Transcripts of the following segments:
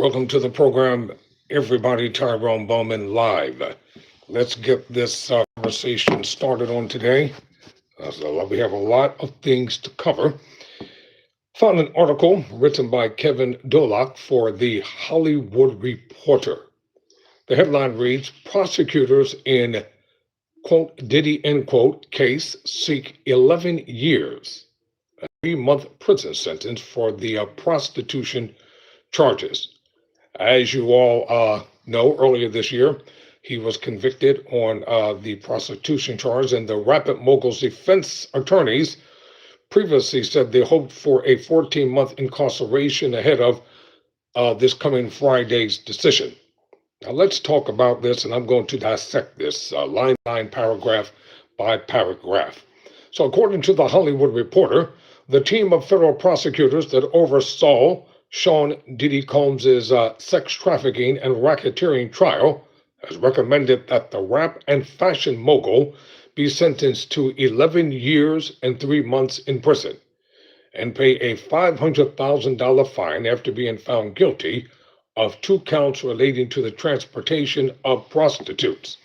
Welcome to the program, everybody. Tyrone Bowman live. Let's get this conversation started on today. We have a lot of things to cover. Found an article written by Kevin Dolock for the Hollywood Reporter. The headline reads, prosecutors in, quote, Diddy, end quote, case seek 11 years, a 3-month prison sentence for the prostitution charges. As you all know, earlier this year, he was convicted on the prostitution charge, and the Rapid Mogul's defense attorneys previously said they hoped for a 14-month incarceration ahead of this coming Friday's decision. Now, let's talk about this, and I'm going to dissect this line by line, paragraph by paragraph. So, according to the Hollywood Reporter, the team of federal prosecutors that oversaw Sean Diddy Combs' sex trafficking and racketeering trial has recommended that the rap and fashion mogul be sentenced to 11 years and 3 months in prison and pay a $500,000 fine after being found guilty of 2 counts relating to the transportation of prostitutes.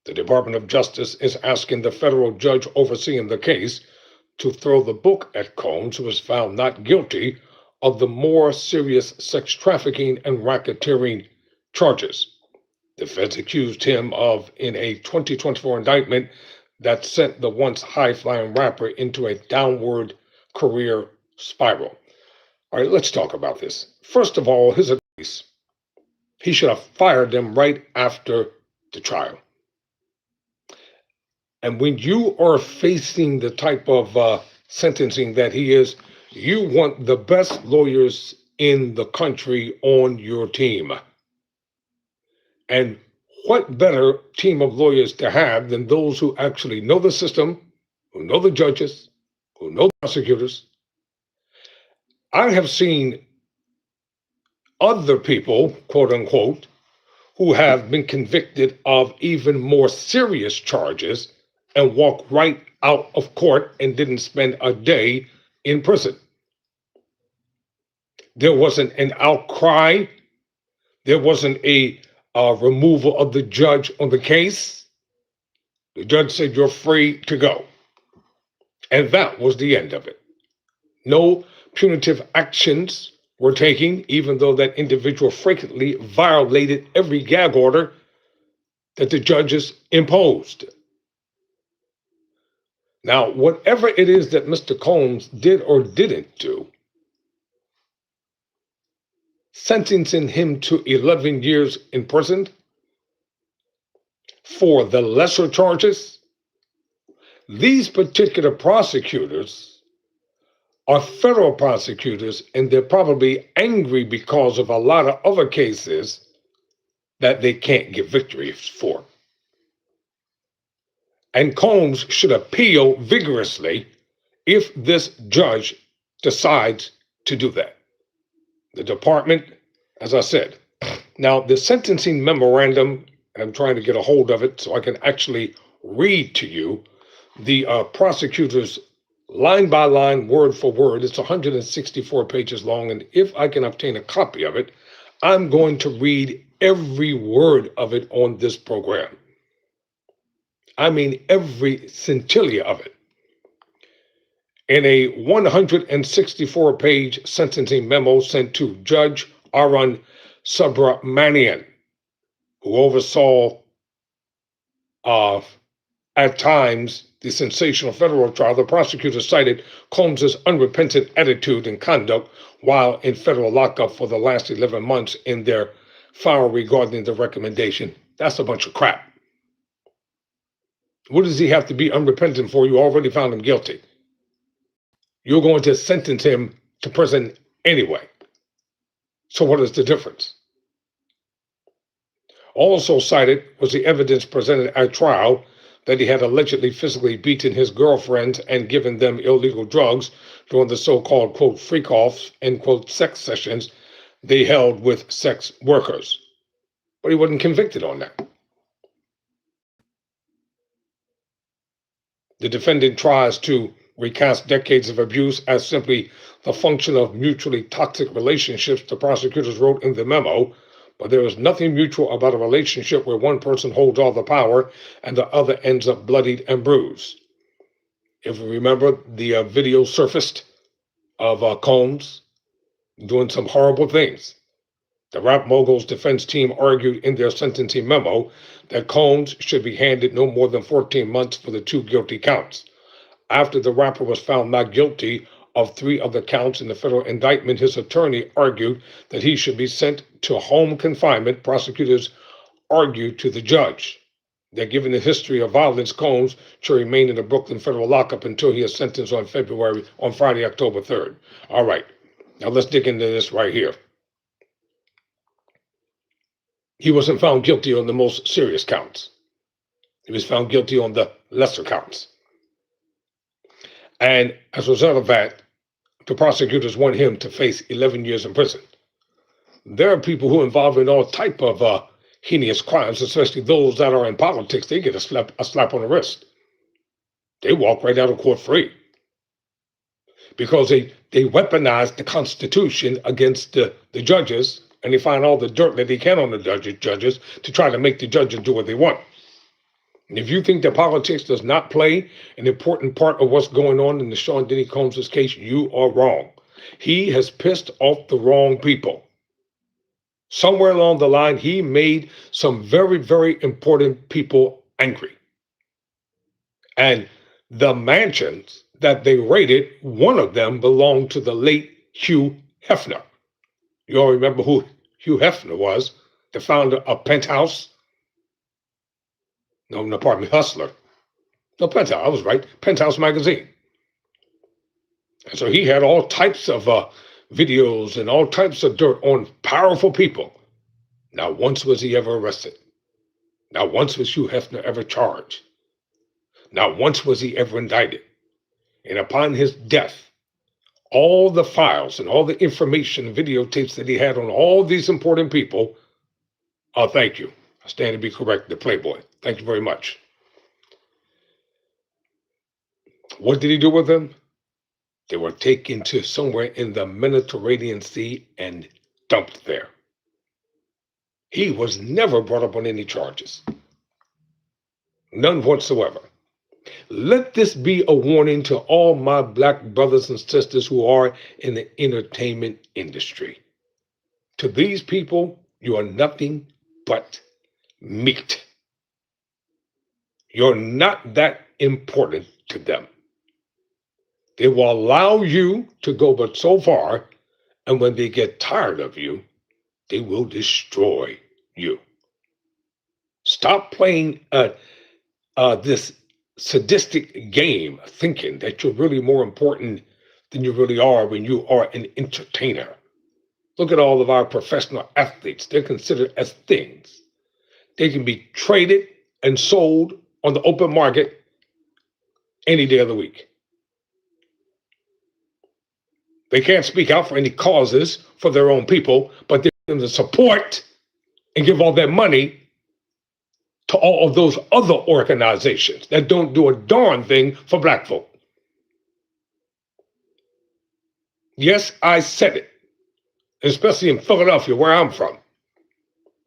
The Department of Justice is asking the federal judge overseeing the case to throw the book at Combs, who was found not guilty of the more serious sex trafficking and racketeering charges. The feds accused him of in a 2024 indictment that sent the once high-flying rapper into a downward career spiral. All right, let's talk about this. First of all, his advice, he should have fired them right after the trial. And when you are facing the type of sentencing that he is, you want the best lawyers in the country on your team. And what better team of lawyers to have than those who actually know the system, who know the judges, who know the prosecutors? I have seen other people, quote unquote, who have been convicted of even more serious charges and walk right out of court and didn't spend a day in prison. There wasn't an outcry. There wasn't a removal of the judge on the case. The judge said, you're free to go. And that was the end of it. No punitive actions were taken, even though that individual frequently violated every gag order that the judges imposed. Now, whatever it is that Mr. Combs did or didn't do, sentencing him to 11 years in prison for the lesser charges, these particular prosecutors are federal prosecutors, and they're probably angry because of a lot of other cases that they can't get victories for. And Combs should appeal vigorously if this judge decides to do that. The department, as I said, now the sentencing memorandum, and I'm trying to get a hold of it so I can actually read to you the prosecutors line by line, word for word. It's 164 pages long, and if I can obtain a copy of it, I'm going to read every word of it on this program. I mean, every centilla of it. In a 164-page sentencing memo sent to Judge Arun Subramanian, who oversaw at times the sensational federal trial, the prosecutor cited Combs' unrepentant attitude and conduct while in federal lockup for the last 11 months in their file regarding the recommendation. That's a bunch of crap. What does he have to be unrepentant for? You already found him guilty. You're going to sentence him to prison anyway. So what is the difference? Also cited was the evidence presented at trial that he had allegedly physically beaten his girlfriends and given them illegal drugs during the so-called, quote, freak-offs, end quote, sex sessions they held with sex workers. But he wasn't convicted on that. The defendant tries to recast decades of abuse as simply the function of mutually toxic relationships, the prosecutors wrote in the memo, but there is nothing mutual about a relationship where one person holds all the power and the other ends up bloodied and bruised. If you remember, the video surfaced of Combs doing some horrible things. The rap mogul's defense team argued in their sentencing memo that Combs should be handed no more than 14 months for the 2 guilty counts. After the rapper was found not guilty of 3 of the counts in the federal indictment, his attorney argued that he should be sent to home confinement. Prosecutors argued to the judge that given the history of violence, Combs should remain in the Brooklyn federal lockup until he is sentenced on Friday, October 3rd. All right, now let's dig into this right here. He wasn't found guilty on the most serious counts. He was found guilty on the lesser counts. And as a result of that, the prosecutors want him to face 11 years in prison. There are people who are involved in all type of heinous crimes, especially those that are in politics. They get a slap on the wrist. They walk right out of court free because they weaponize the Constitution against the judges, and they find all the dirt that they can on the judges to try to make the judges do what they want. And if you think that politics does not play an important part of what's going on in the Sean Diddy Combs' case, you are wrong. He has pissed off the wrong people. Somewhere along the line, he made some very, very important people angry. And the mansions that they raided, one of them belonged to the late Hugh Hefner. You all remember who Hugh Hefner was, the founder of Penthouse? No, pardon me, Hustler. No, Penthouse, I was right, Penthouse magazine. And so he had all types of videos and all types of dirt on powerful people. Not once was he ever arrested. Not once was Hugh Hefner ever charged. Not once was he ever indicted. And upon his death, all the files and all the information and videotapes that he had on all these important people, thank you. I stand to be corrected, Playboy. Thank you very much. What did he do with them? They were taken to somewhere in the Mediterranean Sea and dumped there. He was never brought up on any charges. None whatsoever. Let this be a warning to all my black brothers and sisters who are in the entertainment industry. To these people, you are nothing but meat. You're not that important to them. They will allow you to go but so far, and when they get tired of you, they will destroy you. Stop playing this sadistic game, thinking that you're really more important than you really are when you are an entertainer. Look at all of our professional athletes. They're considered as things. They can be traded and sold on the open market any day of the week. They can't speak out for any causes for their own people, but they're going to support and give all their money to all of those other organizations that don't do a darn thing for black folk. Yes, I said it, especially in Philadelphia, where I'm from.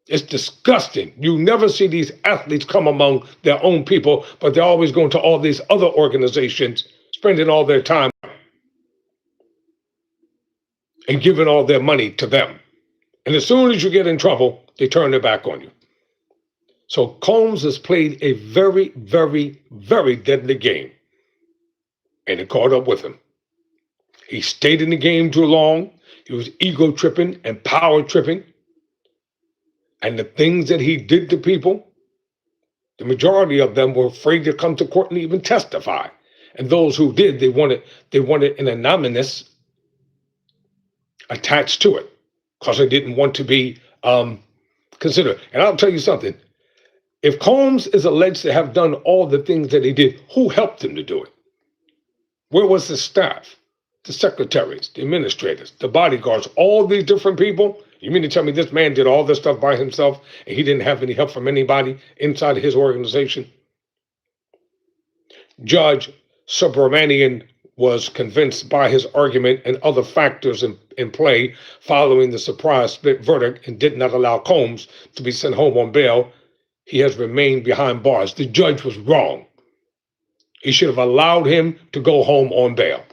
It's disgusting. You never see these athletes come among their own people, but they're always going to all these other organizations, spending all their time and giving all their money to them. And as soon as you get in trouble, they turn their back on you. So Combs has played a very, very, very deadly game. And it caught up with him. He stayed in the game too long. He was ego tripping and power tripping. And the things that he did to people, the majority of them were afraid to come to court and even testify. And those who did, they wanted an anonymous attached to it because they didn't want to be considered. And I'll tell you something. If Combs is alleged to have done all the things that he did, who helped him to do it? Where was his staff? The secretaries, the administrators, the bodyguards, all these different people? You mean to tell me this man did all this stuff by himself and he didn't have any help from anybody inside of his organization? Judge Subramanian was convinced by his argument and other factors in play following the surprise split verdict and did not allow Combs to be sent home on bail, he has remained behind bars. The judge was wrong. He should have allowed him to go home on bail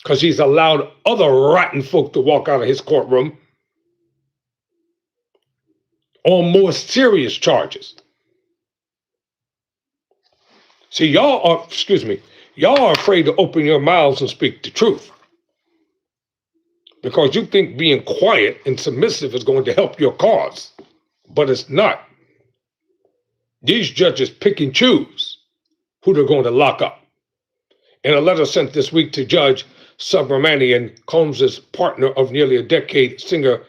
because he's allowed other rotten folk to walk out of his courtroom on more serious charges. See, y'all are afraid to open your mouths and speak the truth because you think being quiet and submissive is going to help your cause, but it's not. These judges pick and choose who they're going to lock up. In a letter sent this week to Judge Subramanian, Combs's partner of nearly a decade, singer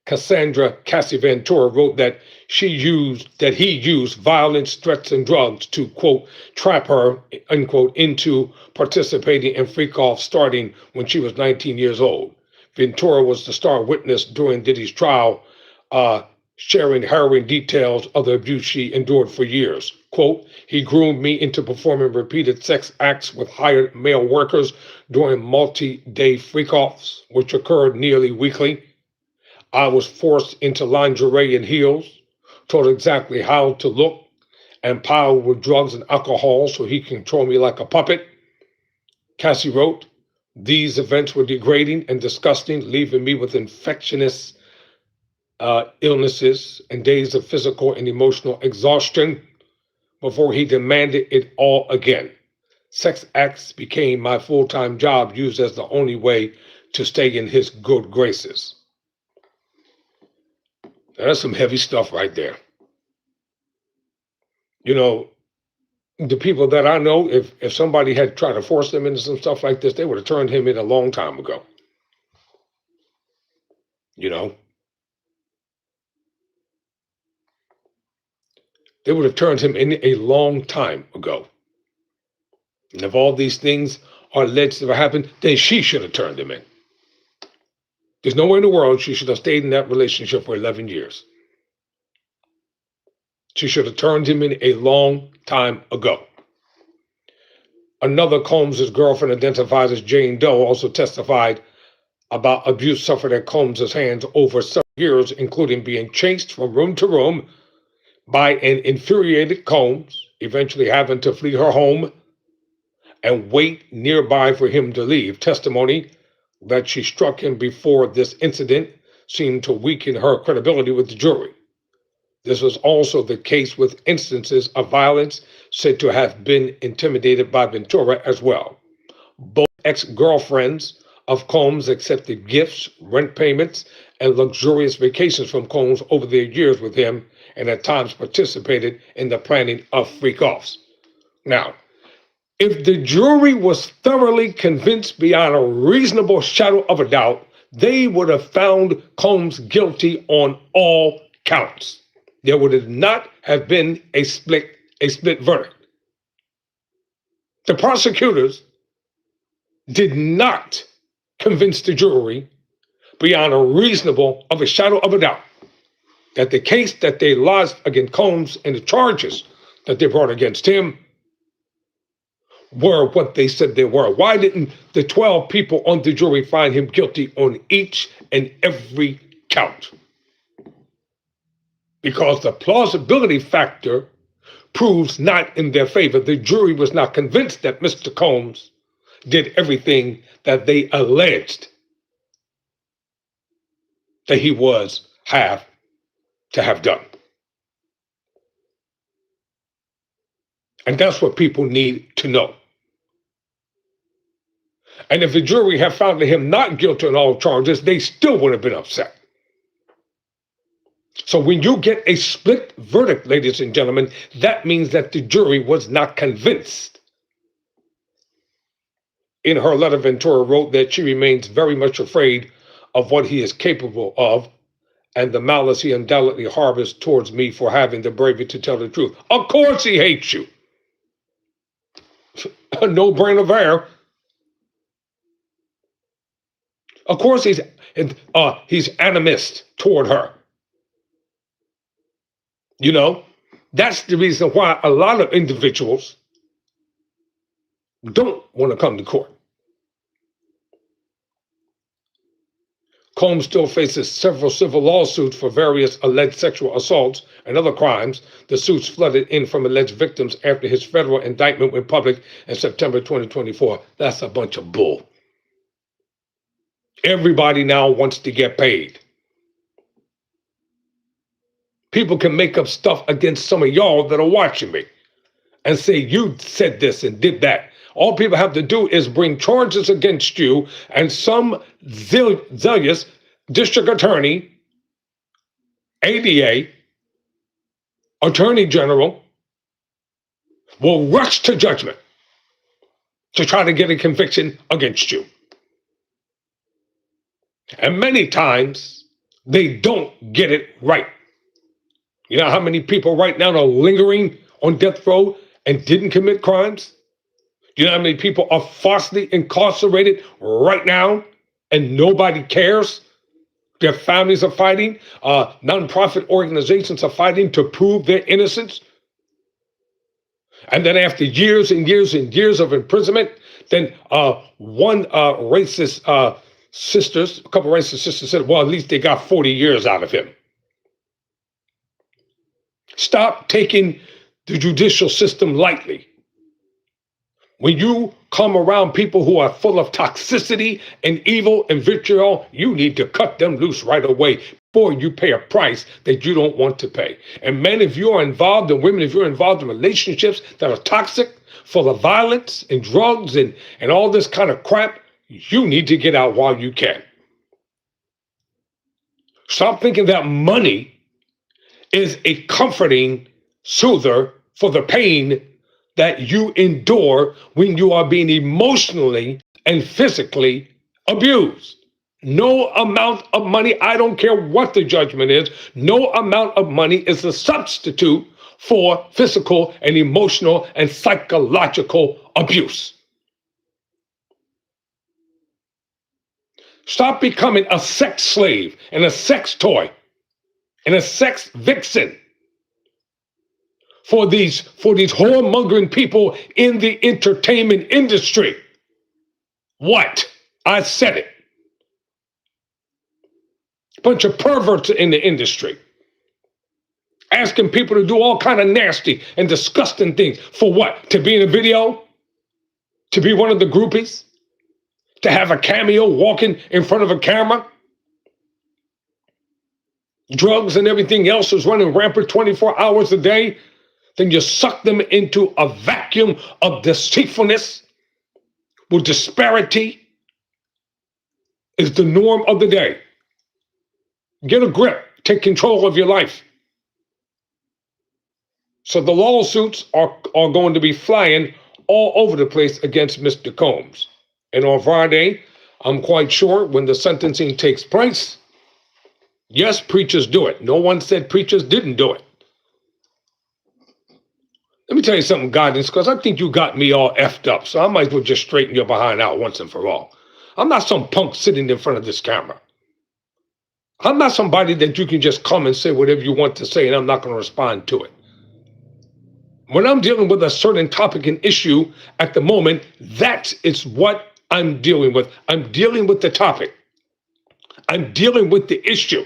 Cassandra Cassie Ventura, wrote that he used violence, threats, and drugs to, quote, trap her, unquote, into participating in freak-offs starting when she was 19 years old. Ventura was the star witness during Diddy's trial, sharing harrowing details of the abuse she endured for years. Quote, he groomed me into performing repeated sex acts with hired male workers during multi-day freak-offs, which occurred nearly weekly. I was forced into lingerie and heels, told exactly how to look, and piled with drugs and alcohol so he could control me like a puppet. Cassie wrote, these events were degrading and disgusting, leaving me with infectious illnesses and days of physical and emotional exhaustion before he demanded it all again. Sex acts became my full-time job, used as the only way to stay in his good graces. That's some heavy stuff right there. You know, the people that I know, if somebody had tried to force them into some stuff like this, they would have turned him in a long time ago. You know? They would have turned him in a long time ago. And if all these things are alleged to have happened, then she should have turned him in. There's nowhere in the world she should have stayed in that relationship for 11 years. She should have turned him in a long time ago. Another Combs' girlfriend, identified as Jane Doe, also testified about abuse suffered at Combs' hands over several years, including being chased from room to room by an infuriated Combs, eventually having to flee her home and wait nearby for him to leave. Testimony that she struck him before this incident seemed to weaken her credibility with the jury. This was also the case with instances of violence said to have been intimidated by Ventura as well. Both ex-girlfriends of Combs accepted gifts, rent payments, and luxurious vacations from Combs over their years with him, and at times participated in the planning of freak-offs. Now, if the jury was thoroughly convinced beyond a reasonable shadow of a doubt, they would have found Combs guilty on all counts. There would not have been a split verdict. The prosecutors did not convince the jury beyond a reasonable of a shadow of a doubt that the case that they lodged against Combs and the charges that they brought against him were what they said they were. Why didn't the 12 people on the jury find him guilty on each and every count? Because the plausibility factor proves not in their favor. The jury was not convinced that Mr. Combs did everything that they alleged that he have to have done. And that's what people need to know. And if the jury had found him not guilty on all charges, they still would have been upset. So when you get a split verdict, ladies and gentlemen, that means that the jury was not convinced. In her letter, Ventura wrote that she remains very much afraid of what he is capable of and the malice he undoubtedly harbors towards me for having the bravery to tell the truth. Of course he hates you. A no-brainer there. Of course he's animist toward her. You know, that's the reason why a lot of individuals don't want to come to court. Combs still faces several civil lawsuits for various alleged sexual assaults and other crimes. The suits flooded in from alleged victims after his federal indictment went public in September 2024. That's a bunch of bull. Everybody now wants to get paid. People can make up stuff against some of y'all that are watching me and say you said this and did that. All people have to do is bring charges against you, and some zealous district attorney, ADA, attorney general will rush to judgment to try to get a conviction against you. And many times they don't get it right. You know how many people right now are lingering on death row and didn't commit crimes? You know how many people are falsely incarcerated right now and nobody cares? Their families are fighting. Nonprofit organizations are fighting to prove their innocence. And then after years and years and years of imprisonment, then one racist sisters, a couple racist sisters said, well, at least they got 40 years out of him. Stop taking the judicial system lightly. When you come around people who are full of toxicity and evil and vitriol, you need to cut them loose right away before you pay a price that you don't want to pay. And men, if you are involved, and women, if you're involved in relationships that are toxic, full of violence and drugs and all this kind of crap, you need to get out while you can. Stop thinking that money is a comforting soother for the pain that you endure when you are being emotionally and physically abused. No amount of money, I don't care what the judgment is, no amount of money is a substitute for physical and emotional and psychological abuse. Stop becoming a sex slave and a sex toy and a sex vixen for these whoremongering people in the entertainment industry. What? I said it. Bunch of perverts in the industry. Asking people to do all kind of nasty and disgusting things. For what? To be in a video? To be one of the groupies? To have a cameo walking in front of a camera? Drugs and everything else is running rampant 24 hours a day. Then you suck them into a vacuum of deceitfulness where disparity is the norm of the day. Get a grip. Take control of your life. So the lawsuits are going to be flying all over the place against Mr. Combs. And on Friday, I'm quite sure when the sentencing takes place, yes, preachers do it. No one said preachers didn't do it. Let me tell you something, guidance, because I think you got me all effed up. So I might as well just straighten your behind out once and for all. I'm not some punk sitting in front of this camera. I'm not somebody that you can just come and say whatever you want to say and I'm not going to respond to it. When I'm dealing with a certain topic and issue at the moment, that is what I'm dealing with. I'm dealing with the topic. I'm dealing with the issue.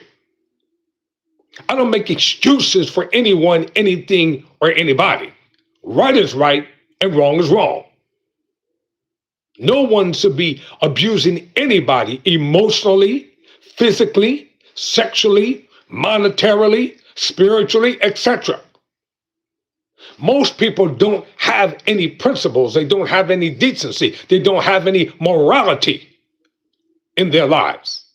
I don't make excuses for anyone, anything, or anybody. Right is right and wrong is wrong. No one should be abusing anybody emotionally, physically, sexually, monetarily, spiritually, etc. Most people don't have any principles. They don't have any decency. They don't have any morality in their lives.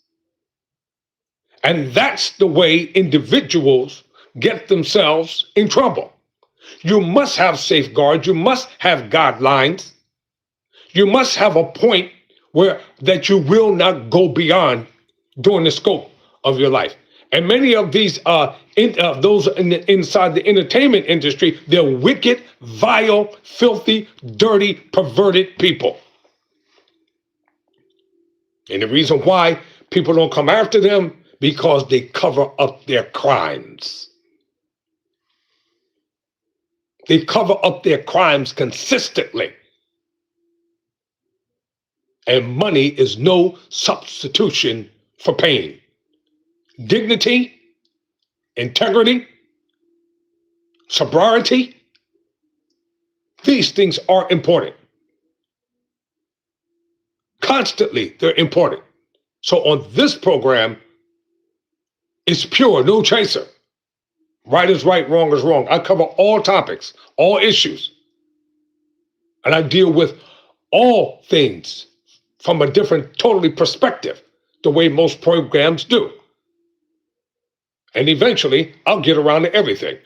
And that's the way individuals get themselves in trouble. You must have safeguards. You must have guidelines. You must have a point where that you will not go beyond during the scope of your life. And many of these those inside the entertainment industry, they're wicked, vile, filthy, dirty, perverted people. And the reason why people don't come after them, because they cover up their crimes. They cover up their crimes consistently. And money is no substitution for pain. Dignity, integrity, sobriety, these things are important. Constantly, they're important. So on this program, it's pure, no chaser. Right is right, wrong is wrong. I cover all topics, all issues. And I deal with all things from a different, totally perspective, the way most programs do. And eventually, I'll get around to everything.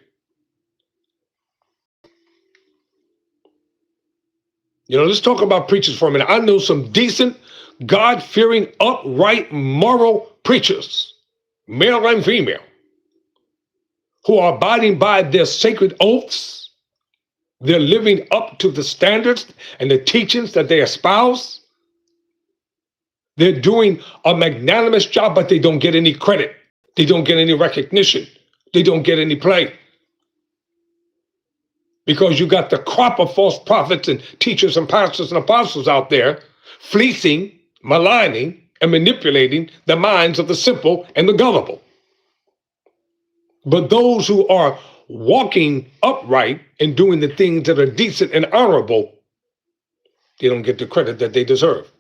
Let's talk about preachers for a minute. I know some decent, God-fearing, upright, moral preachers, male and female, who are abiding by their sacred oaths. They're living up to the standards and the teachings that they espouse. They're doing a magnanimous job, but they don't get any credit. They don't get any recognition. They don't get any play. Because you got the crop of false prophets and teachers and pastors and apostles out there fleecing, maligning, and manipulating the minds of the simple and the gullible. But those who are walking upright and doing the things that are decent and honorable, they don't get the credit that they deserve.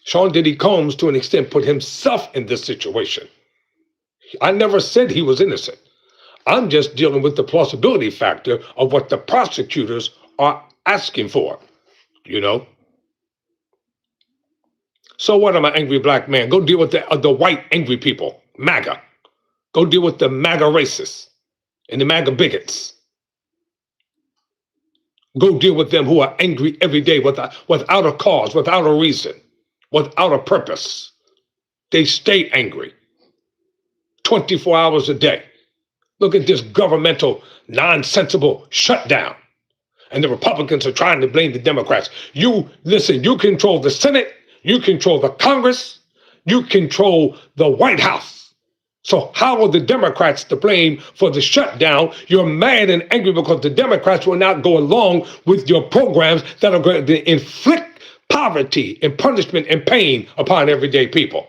Sean Diddy Combs, to an extent, put himself in this situation. I never said he was innocent. I'm just dealing with the plausibility factor of what the prosecutors are asking for, So what, I'm an angry black man? Go deal with the white angry people, MAGA. Go deal with the MAGA racists and the MAGA bigots. Go deal with them who are angry every day without a cause, without a reason, without a purpose. They stay angry 24 hours a day. Look at this governmental, nonsensical shutdown. And the Republicans are trying to blame the Democrats. You control the Senate, you control the Congress, you control the White House. So how are the Democrats to blame for the shutdown? You're mad and angry because the Democrats will not go along with your programs that are going to inflict poverty and punishment and pain upon everyday people.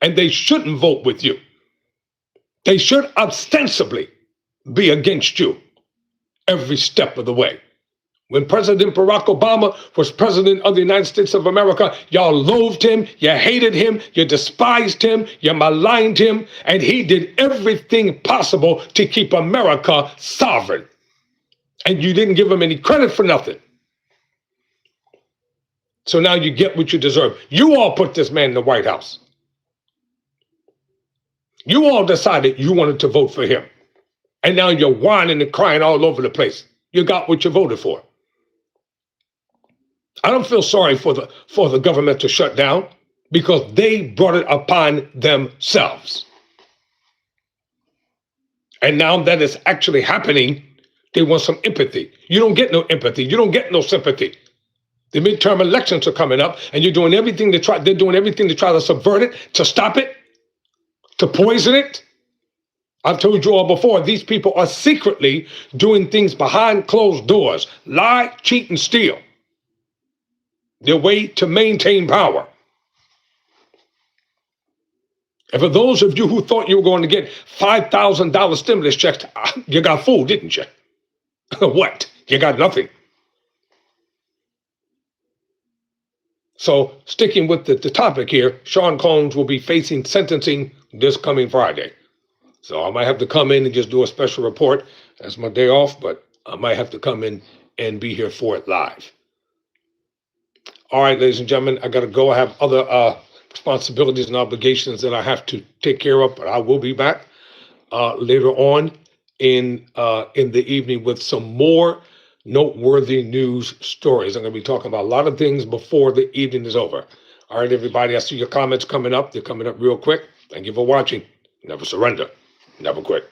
And they shouldn't vote with you. They should ostensibly be against you every step of the way. When President Barack Obama was president of the United States of America, y'all loathed him, you hated him, you despised him, you maligned him, and he did everything possible to keep America sovereign. And you didn't give him any credit for nothing. So now you get what you deserve. You all put this man in the White House. You all decided you wanted to vote for him. And now you're whining and crying all over the place. You got what you voted for. I don't feel sorry for the government to shut down because they brought it upon themselves. And now that it's actually happening, they want some empathy. You don't get no empathy. You don't get no sympathy. The midterm elections are coming up, and they're doing everything to try to subvert it, to stop it, to poison it. I've told you all before, these people are secretly doing things behind closed doors, lie, cheat, and steal. Their way to maintain power. And for those of you who thought you were going to get $5,000 stimulus checks, you got fooled, didn't you? What? You got nothing. So, sticking with the topic here, Sean Combs will be facing sentencing this coming Friday. So I might have to come in and just do a special report. That's my day off, but I might have to come in and be here for it live. All right, ladies and gentlemen, I got to go. I have other responsibilities and obligations that I have to take care of, but I will be back later on in the evening with some more noteworthy news stories. I'm going to be talking about a lot of things before the evening is over. All right, everybody, I see your comments coming up. They're coming up real quick. Thank you for watching. Never surrender. Never quit.